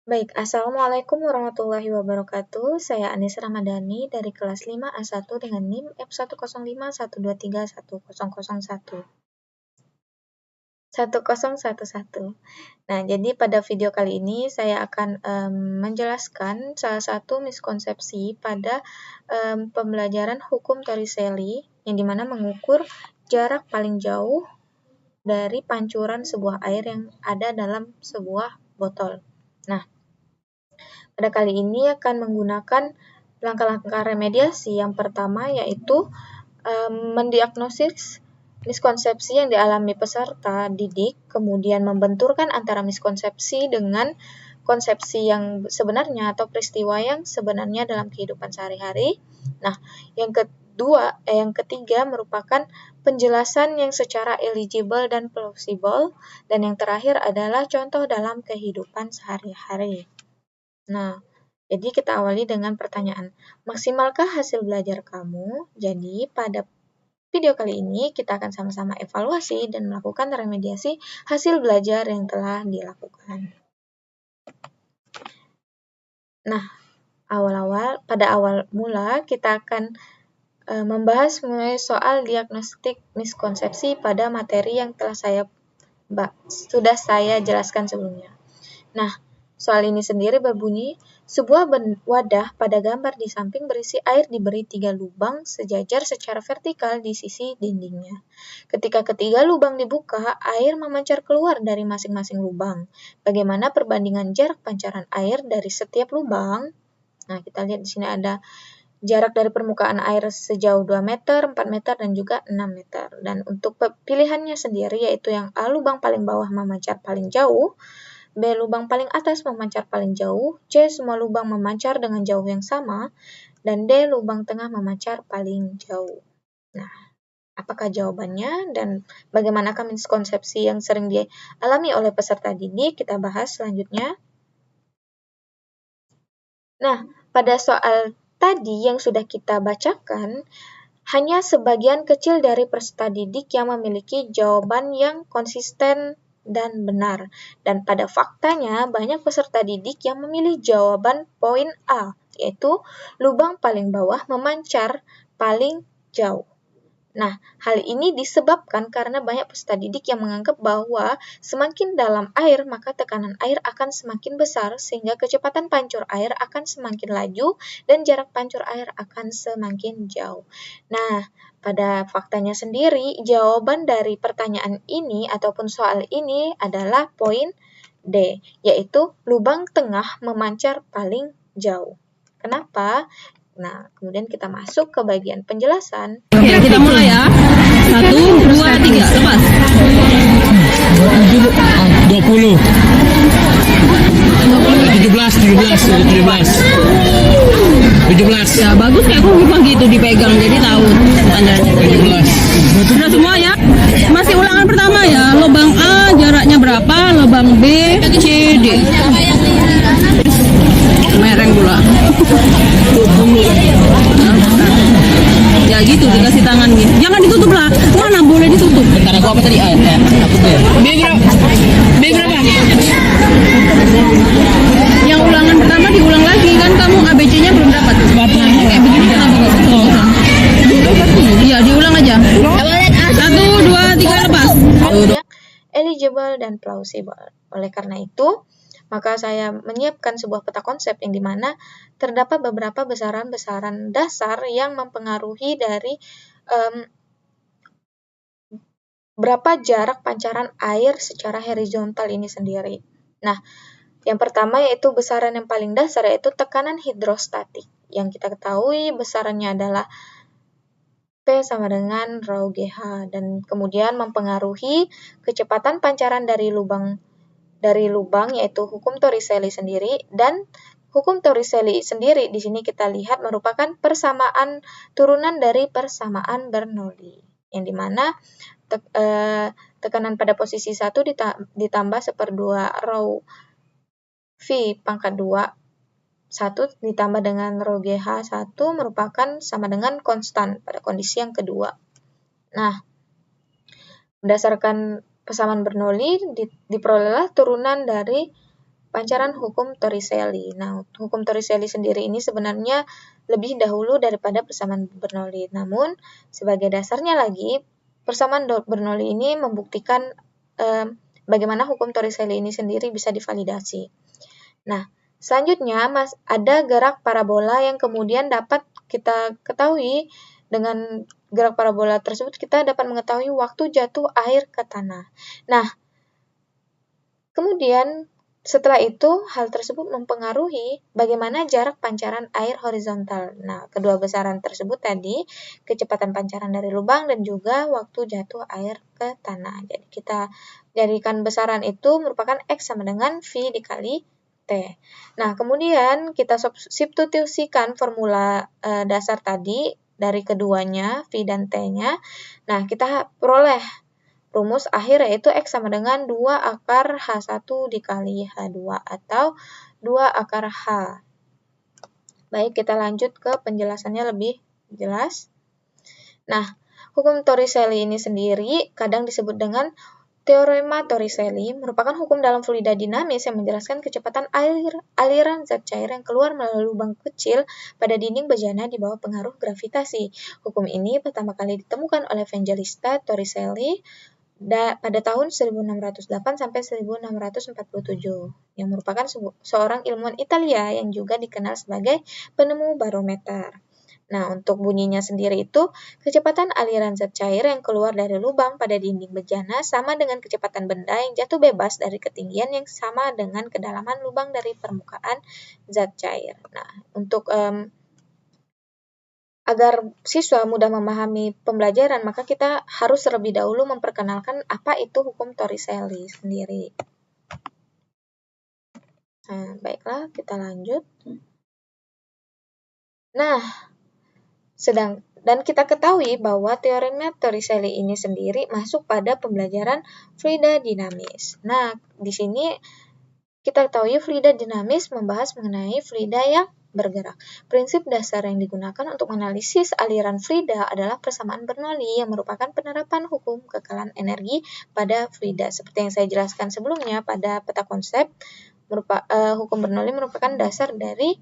Baik, Assalamualaikum warahmatullahi wabarakatuh. Saya Anis Ramadhani dari kelas 5A1 dengan NIM F10512310011. Nah, jadi pada video kali ini saya akan menjelaskan salah satu miskonsepsi pada pembelajaran hukum Torricelli yang dimana mengukur jarak paling jauh dari pancuran sebuah air yang ada dalam sebuah botol. Nah, pada kali ini akan menggunakan langkah-langkah remediasi. Yang pertama yaitu mendiagnosis miskonsepsi yang dialami peserta didik, kemudian membenturkan antara miskonsepsi dengan konsepsi yang sebenarnya atau peristiwa yang sebenarnya dalam kehidupan sehari-hari. Nah, yang ketiga merupakan penjelasan yang secara eligible dan plausible, dan yang terakhir adalah contoh dalam kehidupan sehari-hari. Nah, jadi kita awali dengan pertanyaan, maksimalkah hasil belajar kamu? Jadi pada video kali ini kita akan sama-sama evaluasi dan melakukan remediasi hasil belajar yang telah dilakukan. Nah, pada awal mula kita akan membahas mengenai soal diagnostik miskonsepsi pada materi yang sudah saya jelaskan sebelumnya. Nah, soal ini sendiri berbunyi, sebuah wadah pada gambar di samping berisi air diberi 3 lubang sejajar secara vertikal di sisi dindingnya. Ketika ketiga lubang dibuka, air memancar keluar dari masing-masing lubang. Bagaimana perbandingan jarak pancaran air dari setiap lubang? Nah, kita lihat di sini ada jarak dari permukaan air sejauh 2 meter, 4 meter, dan juga 6 meter. Dan untuk pilihannya sendiri yaitu yang A, lubang paling bawah memancar paling jauh, B, lubang paling atas memancar paling jauh, C, semua lubang memancar dengan jauh yang sama, dan D, lubang tengah memancar paling jauh. Nah, apakah jawabannya dan bagaimanakah miskonsepsi yang sering dialami oleh peserta didik? Kita bahas selanjutnya. Nah, pada soal tadi yang sudah kita bacakan, hanya sebagian kecil dari peserta didik yang memiliki jawaban yang konsisten dan benar. Dan pada faktanya, banyak peserta didik yang memilih jawaban poin A, yaitu lubang paling bawah memancar paling jauh. Nah, hal ini disebabkan karena banyak peserta didik yang menganggap bahwa semakin dalam air, maka tekanan air akan semakin besar, sehingga kecepatan pancur air akan semakin laju, dan jarak pancur air akan semakin jauh. Nah, pada faktanya sendiri, jawaban dari pertanyaan ini ataupun soal ini adalah poin D, yaitu lubang tengah memancar paling jauh. Kenapa? Nah, kemudian kita masuk ke bagian penjelasan. Oke, kita mulai ya. 1, 2, 3, lepas. 20 17 Ya, bagus kayak aku lupa gitu dipegang, jadi tahu tandanya. 17 Sudah semua ya? Masih ulangan pertama ya. Lubang A jaraknya berapa? Lubang B, C, D. Mereng pula. Ya gitu, dikasih tangan gitu. Jangan ditutup lah. Mana boleh ditutup? bentar aku apa tadi? B berapa? Yang ulangan pertama diulang lagi kan, kamu ABC-nya belum dapat. Kayak begini kenapa nggak betul? Iya, diulang aja. 1, 2, 3, lepas. Eligible dan plausible. Oleh karena itu, maka saya menyiapkan sebuah peta konsep yang dimana terdapat beberapa besaran-besaran dasar yang mempengaruhi dari berapa jarak pancaran air secara horizontal ini sendiri. Nah, yang pertama yaitu besaran yang paling dasar yaitu tekanan hidrostatik. Yang kita ketahui besarannya adalah P sama dengan rho GH, dan kemudian mempengaruhi kecepatan pancaran dari lubang yaitu hukum Torricelli sendiri, dan hukum Torricelli sendiri di sini kita lihat merupakan persamaan turunan dari persamaan Bernoulli, yang dimana tekanan pada posisi 1 ditambah 1/2 rho V pangkat 2 1 ditambah dengan rho GH 1 merupakan sama dengan konstan pada kondisi yang kedua. Nah, berdasarkan persamaan Bernoulli diperolehlah turunan dari pancaran hukum Torricelli. Nah, hukum Torricelli sendiri ini sebenarnya lebih dahulu daripada persamaan Bernoulli. Namun, sebagai dasarnya lagi, persamaan Bernoulli ini membuktikan bagaimana hukum Torricelli ini sendiri bisa divalidasi. Nah, selanjutnya ada gerak parabola yang kemudian dapat kita ketahui. Dengan gerak parabola tersebut kita dapat mengetahui waktu jatuh air ke tanah. Nah, kemudian setelah itu hal tersebut mempengaruhi bagaimana jarak pancaran air horizontal. Nah, kedua besaran tersebut tadi, kecepatan pancaran dari lubang dan juga waktu jatuh air ke tanah. Jadi kita jadikan besaran itu merupakan X sama dengan V dikali T. Nah, kemudian kita substitusikan formula dasar tadi dari keduanya, V dan T-nya. Nah, kita peroleh rumus akhir yaitu X sama dengan 2 akar H1 dikali H2 atau 2 akar H. Baik, kita lanjut ke penjelasannya lebih jelas. Nah, hukum Torricelli ini sendiri kadang disebut dengan Teorema Torricelli merupakan hukum dalam fluida dinamis yang menjelaskan kecepatan aliran zat cair yang keluar melalui lubang kecil pada dinding bejana di bawah pengaruh gravitasi. Hukum ini pertama kali ditemukan oleh Evangelista Torricelli pada tahun 1608 sampai 1647 yang merupakan seorang ilmuwan Italia yang juga dikenal sebagai penemu barometer. Nah, untuk bunyinya sendiri itu, kecepatan aliran zat cair yang keluar dari lubang pada dinding bejana sama dengan kecepatan benda yang jatuh bebas dari ketinggian yang sama dengan kedalaman lubang dari permukaan zat cair. Nah, untuk agar siswa mudah memahami pembelajaran, maka kita harus terlebih dahulu memperkenalkan apa itu hukum Torricelli sendiri. Nah, baiklah, kita lanjut. Nah, dan kita ketahui bahwa teorema Torricelli ini sendiri masuk pada pembelajaran fluida dinamis. Nah, di sini kita ketahui fluida dinamis membahas mengenai fluida yang bergerak. Prinsip dasar yang digunakan untuk menganalisis aliran fluida adalah persamaan Bernoulli yang merupakan penerapan hukum kekalan energi pada fluida. Seperti yang saya jelaskan sebelumnya pada peta konsep, hukum Bernoulli merupakan dasar dari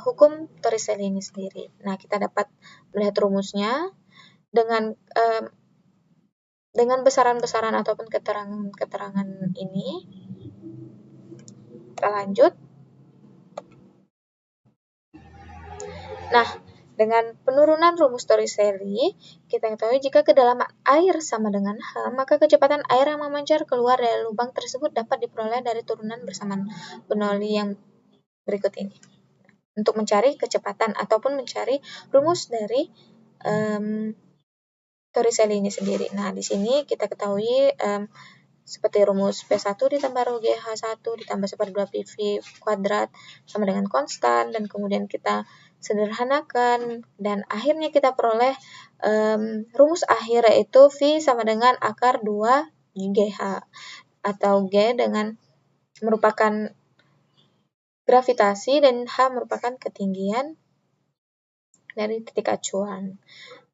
hukum Torricelli ini sendiri. Nah, kita dapat melihat rumusnya dengan besaran-besaran ataupun keterangan-keterangan ini. Kita lanjut. Nah, dengan penurunan rumus Torricelli, kita ketahui jika kedalaman air sama dengan H, maka kecepatan air yang memancar keluar dari lubang tersebut dapat diperoleh dari turunan bersamaan Bernoulli yang berikut ini. Untuk mencari kecepatan ataupun mencari rumus dari Torricelli ini sendiri. Nah, di sini kita ketahui seperti rumus P1 ditambah rho GH1 ditambah 1/2 PV kuadrat sama dengan konstan, dan kemudian kita sederhanakan dan akhirnya kita peroleh rumus akhir yaitu V sama dengan akar 2 GH atau G dengan merupakan gravitasi dan H merupakan ketinggian dari titik acuan.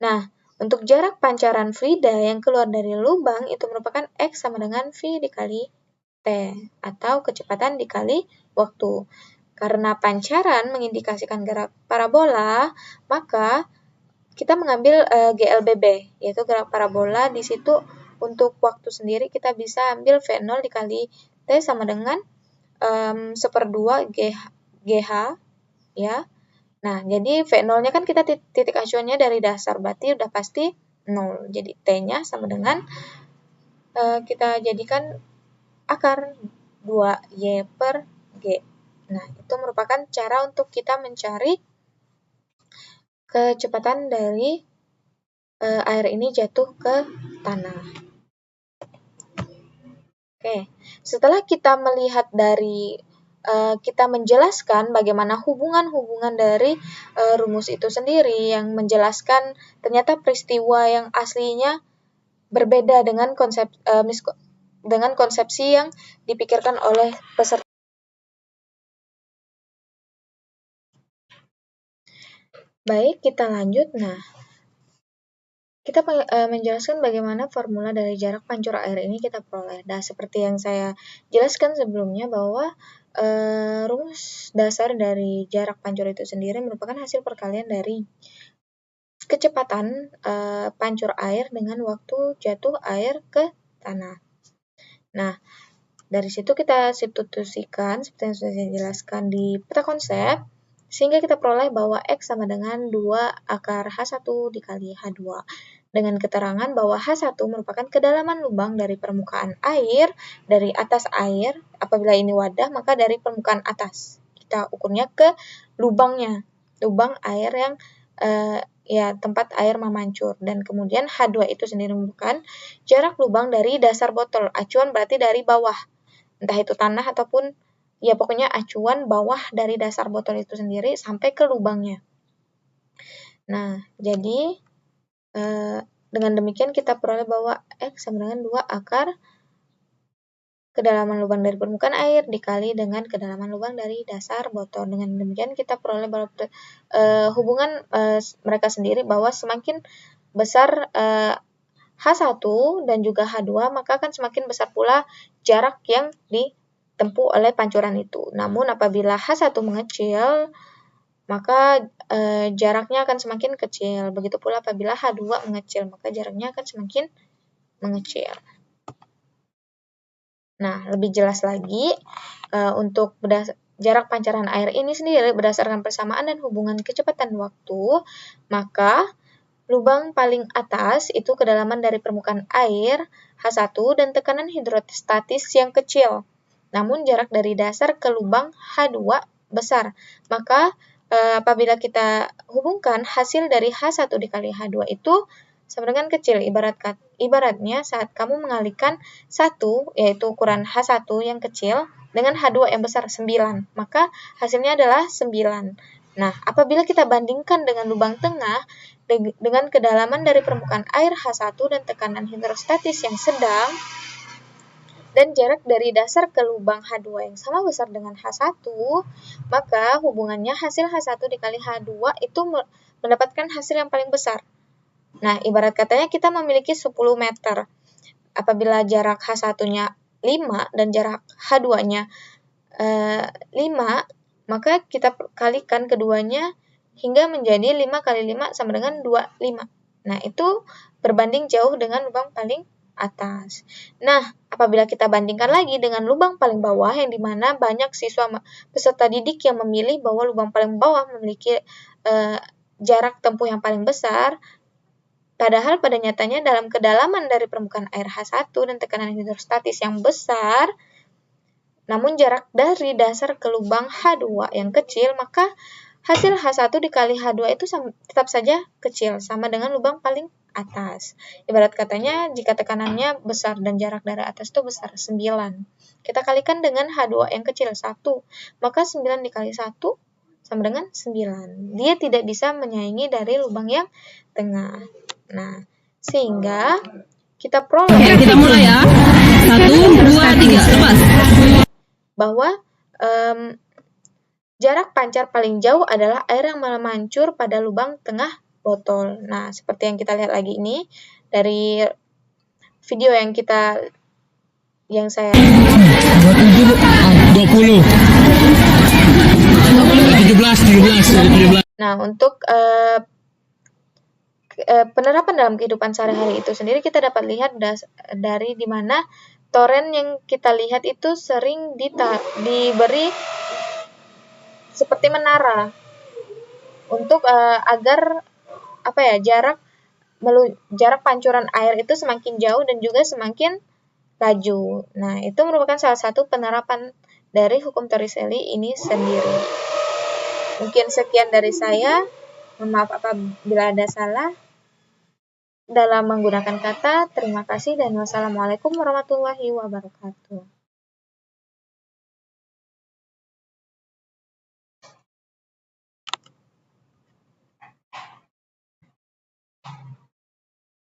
Nah, untuk jarak pancaran fluida yang keluar dari lubang itu merupakan X sama dengan V dikali T atau kecepatan dikali waktu. Karena pancaran mengindikasikan gerak parabola, maka kita mengambil GLBB, yaitu gerak parabola. Di situ untuk waktu sendiri kita bisa ambil V0 dikali T sama dengan 1/2 GH, ya. Nah, jadi V0-nya kan kita titik acuannya dari dasar, berarti udah pasti 0. Jadi T-nya sama dengan kita jadikan akar 2Y/G. Nah, itu merupakan cara untuk kita mencari kecepatan dari air ini jatuh ke tanah. Oke, setelah kita melihat dari kita menjelaskan bagaimana hubungan-hubungan dari rumus itu sendiri yang menjelaskan ternyata peristiwa yang aslinya berbeda dengan konsepsi yang dipikirkan oleh peserta. Baik, kita lanjut. Nah, kita menjelaskan bagaimana formula dari jarak pancur air ini kita peroleh. Nah, seperti yang saya jelaskan sebelumnya bahwa rumus dasar dari jarak pancur itu sendiri merupakan hasil perkalian dari kecepatan pancur air dengan waktu jatuh air ke tanah. Nah, dari situ kita substitusikan seperti yang sudah saya jelaskan di peta konsep, sehingga kita peroleh bahwa X sama dengan 2 akar H1 dikali H2. Dengan keterangan bahwa H1 merupakan kedalaman lubang dari permukaan air, dari atas air, apabila ini wadah, maka dari permukaan atas. Kita ukurnya ke lubangnya, lubang air yang tempat air memancur. Dan kemudian H2 itu sendiri merupakan jarak lubang dari dasar botol. Acuan berarti dari bawah, entah itu tanah ataupun ya pokoknya acuan bawah dari dasar botol itu sendiri sampai ke lubangnya. Nah, jadi dengan demikian kita peroleh bahwa X sama dengan 2 akar kedalaman lubang dari permukaan air dikali dengan kedalaman lubang dari dasar botol. Dengan demikian kita peroleh bahwa hubungan mereka sendiri bahwa semakin besar H1 dan juga H2, maka akan semakin besar pula jarak yang ditempuh oleh pancuran itu. Namun apabila H1 mengecil, maka jaraknya akan semakin kecil. Begitu pula apabila H2 mengecil, maka jaraknya akan semakin mengecil. Nah, lebih jelas lagi, untuk jarak pancaran air ini sendiri berdasarkan persamaan dan hubungan kecepatan waktu, maka lubang paling atas itu kedalaman dari permukaan air H1 dan tekanan hidrostatis yang kecil. Namun jarak dari dasar ke lubang H2 besar. Maka apabila kita hubungkan hasil dari H1 dikali H2 itu sama dengan kecil. Ibaratnya saat kamu mengalihkan 1, yaitu ukuran H1 yang kecil, dengan H2 yang besar 9, maka hasilnya adalah 9. Nah, apabila kita bandingkan dengan lubang tengah, dengan kedalaman dari permukaan air H1 dan tekanan hidrostatis yang sedang, dan jarak dari dasar ke lubang H2 yang sama besar dengan H1, maka hubungannya hasil H1 dikali H2 itu mendapatkan hasil yang paling besar. Nah, ibarat katanya kita memiliki 10 meter. Apabila jarak H1-nya 5 dan jarak H2-nya 5, maka kita kalikan keduanya hingga menjadi 5 kali 5 sama dengan 25. Nah, itu berbanding jauh dengan lubang paling atas. Nah, apabila kita bandingkan lagi dengan lubang paling bawah, yang dimana banyak siswa peserta didik yang memilih bahwa lubang paling bawah memiliki jarak tempuh yang paling besar, padahal pada nyatanya dalam kedalaman dari permukaan air H1 dan tekanan hidrostatis yang besar, namun jarak dari dasar ke lubang H2 yang kecil, maka hasil H1 dikali H2 itu tetap saja kecil, sama dengan lubang paling atas. Ibarat katanya jika tekanannya besar dan jarak dari atas itu besar, 9. Kita kalikan dengan H2 yang kecil, 1. Maka 9 dikali 1 sama dengan 9. Dia tidak bisa menyaingi dari lubang yang tengah. Nah, sehingga kita peroleh. Oke, kita mulai ya. 1, 2, 3, lepas. Bahwa jarak pancar paling jauh adalah air yang memancur pada lubang tengah botol. Nah, seperti yang kita lihat lagi ini dari video yang saya 20 17. Nah, untuk penerapan dalam kehidupan sehari-hari itu sendiri kita dapat lihat dari dimana toren yang kita lihat itu sering diberi seperti menara untuk agar jarak pancuran air itu semakin jauh dan juga semakin laju. Nah, itu merupakan salah satu penerapan dari hukum Torricelli ini sendiri. Mungkin sekian dari saya. Mohon maaf apabila ada salah dalam menggunakan kata. Terima kasih dan wassalamualaikum warahmatullahi wabarakatuh.